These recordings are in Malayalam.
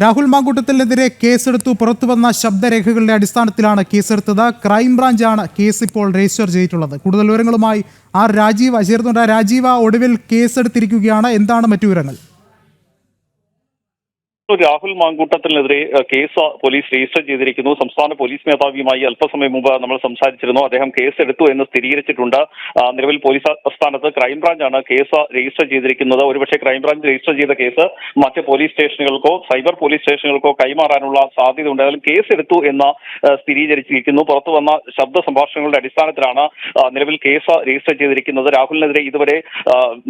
രാഹുൽ മാങ്കൂട്ടത്തിനെതിരെ കേസെടുത്തു. പുറത്തുവന്ന ശബ്ദരേഖകളുടെ അടിസ്ഥാനത്തിലാണ് കേസെടുത്തത്. ക്രൈംബ്രാഞ്ചാണ് കേസ് ഇപ്പോൾ രജിസ്റ്റർ ചെയ്തിട്ടുള്ളത്. കൂടുതൽ വിവരങ്ങളുമായി രാജീവ ചേർന്നുണ്ട്. രാജീവ, ഒടുവിൽ കേസെടുത്തിരിക്കുകയാണ്. എന്താണ് മറ്റു വിവരങ്ങൾ? രാഹുൽ മാങ്കൂട്ടത്തിനെതിരെ കേസ് പോലീസ് രജിസ്റ്റർ ചെയ്തിരിക്കുന്നു. സംസ്ഥാന പോലീസ് മേധാവിയുമായി അല്പസമയം മുമ്പ് നമ്മൾ സംസാരിച്ചിരുന്നു. അദ്ദേഹം കേസ് എടുത്തു എന്ന് സ്ഥിരീകരിച്ചിട്ടുണ്ട്. നിലവിൽ പോലീസ് ആസ്ഥാനത്ത് ക്രൈംബ്രാഞ്ചാണ് കേസ് രജിസ്റ്റർ ചെയ്തിരിക്കുന്നത്. ഒരുപക്ഷെ ക്രൈംബ്രാഞ്ച് രജിസ്റ്റർ ചെയ്ത കേസ് മറ്റ് പോലീസ് സ്റ്റേഷനുകൾക്കോ സൈബർ പോലീസ് സ്റ്റേഷനുകൾക്കോ കൈമാറാനുള്ള സാധ്യതയുണ്ട്. ഏതായാലും കേസ് എടുത്തു എന്ന് സ്ഥിരീകരിച്ചിരിക്കുന്നു. പുറത്തു വന്ന ശബ്ദ സംഭാഷണങ്ങളുടെ അടിസ്ഥാനത്തിലാണ് നിലവിൽ കേസ് രജിസ്റ്റർ ചെയ്തിരിക്കുന്നത്. രാഹുലിനെതിരെ ഇതുവരെ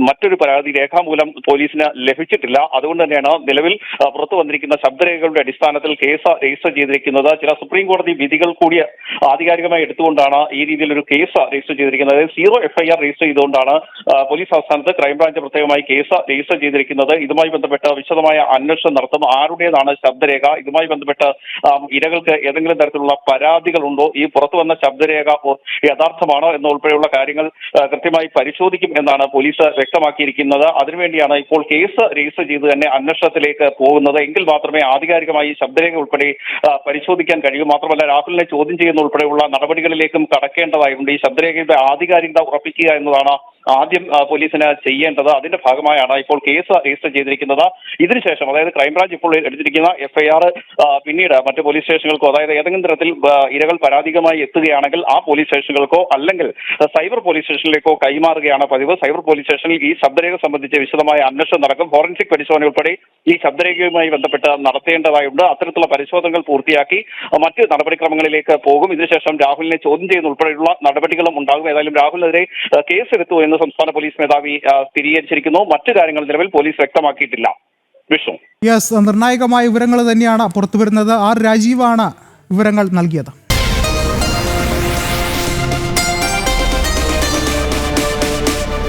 മറ്റൊരു പരാതി രേഖാമൂലം പോലീസിന് ലഭിച്ചിട്ടില്ല. അതുകൊണ്ട് തന്നെയാണ് നിലവിൽ പുറത്തു വന്നിരിക്കുന്ന ശബ്ദരേഖകളുടെ അടിസ്ഥാനത്തിൽ കേസ് രജിസ്റ്റർ ചെയ്തിരിക്കുന്നത്. ചില സുപ്രീം കോടതി വിധികൾ കൂടി ആധികാരികമായി എടുത്തുകൊണ്ടാണ് ഈ രീതിയിലൊരു കേസ് രജിസ്റ്റർ ചെയ്തിരിക്കുന്നത്. അതായത് 0 FIR രജിസ്റ്റർ ചെയ്തുകൊണ്ടാണ് പോലീസ് ആസ്ഥാനത്ത് ക്രൈംബ്രാഞ്ച് പ്രത്യേകമായി കേസ് രജിസ്റ്റർ ചെയ്തിരിക്കുന്നത്. ഇതുമായി ബന്ധപ്പെട്ട് വിശദമായ അന്വേഷണം നടത്തും. ആരുടേതാണ് ശബ്ദരേഖ, ഇതുമായി ബന്ധപ്പെട്ട് ഇരകൾക്ക് ഏതെങ്കിലും തരത്തിലുള്ള പരാതികളുണ്ടോ, ഈ പുറത്തു വന്ന ശബ്ദരേഖ യഥാർത്ഥമാണോ എന്നുൾപ്പെടെയുള്ള കാര്യങ്ങൾ കൃത്യമായി പരിശോധിക്കും എന്നാണ് പോലീസ് വ്യക്തമാക്കിയിരിക്കുന്നത്. അതിനുവേണ്ടിയാണ് ഇപ്പോൾ കേസ് രജിസ്റ്റർ ചെയ്ത് തന്നെ അന്വേഷണത്തിലേക്ക് പോകുന്നത്. എങ്കിൽ മാത്രമേ ആധികാരികമായി ശബ്ദരേഖ ഉൾപ്പെടെ പരിശോധിക്കാൻ കഴിയൂ. മാത്രമല്ല രാഹുലിനെ ചോദ്യം ചെയ്യുന്ന ഉൾപ്പെടെയുള്ള നടപടികളിലേക്കും കടക്കേണ്ടതായുണ്ട്. ഈ ശബ്ദരേഖയുടെ ആധികാരികത ഉറപ്പിക്കുക എന്നതാണ് ആദ്യം പോലീസിന് ചെയ്യേണ്ടത്. അതിന്റെ ഭാഗമായാണ് ഇപ്പോൾ കേസ് രജിസ്റ്റർ ചെയ്തിരിക്കുന്നത്. ഇതിനുശേഷം അതായത് ക്രൈംബ്രാഞ്ച് ഇപ്പോൾ എടുത്തിരിക്കുന്ന FIR പിന്നീട് മറ്റ് പോലീസ് സ്റ്റേഷനുകൾക്കോ, അതായത് ഏതെങ്കിലും തരത്തിൽ ഇരകൾ പരാതിയുമായി എത്തുകയാണെങ്കിൽ ആ പോലീസ് സ്റ്റേഷനുകൾക്കോ അല്ലെങ്കിൽ സൈബർ പോലീസ് സ്റ്റേഷനിലേക്കോ കൈമാറുകയാണ് പതിവ്. സൈബർ പോലീസ് സ്റ്റേഷനിൽ ഈ ശബ്ദരേഖ സംബന്ധിച്ച് വിശദമായ അന്വേഷണം നടക്കും. ഫോറൻസിക് പരിശോധന ഉൾപ്പെടെ ഈ ശബ്ദരേഖയുമായി ബന്ധപ്പെട്ട് നടത്തേണ്ടതായുണ്ട്. അത്തരത്തിലുള്ള പരിശോധനകൾ പൂർത്തിയാക്കി മറ്റ് നടപടിക്രമങ്ങളിലേക്ക് പോകും. ഇതിനുശേഷം രാഹുലിനെ ചോദ്യം ചെയ്യുന്ന ഉൾപ്പെടെയുള്ള നടപടികളും ഉണ്ടാകും. ഏതായാലും രാഹുലിനെതിരെ കേസെടുത്തു എന്ന് സംസ്ഥാന പോലീസ് മേധാവി സ്ഥിരീകരിച്ചിരിക്കുന്നു. മറ്റു കാര്യങ്ങൾ നിലവിൽ പോലീസ് വ്യക്തമാക്കിയിട്ടില്ല. വിഷ്ണു, നിർണായകമായ വിവരങ്ങൾ തന്നെയാണ് പുറത്തുവരുന്നത്. രാജീവാണ് വിവരങ്ങൾ നൽകിയത്.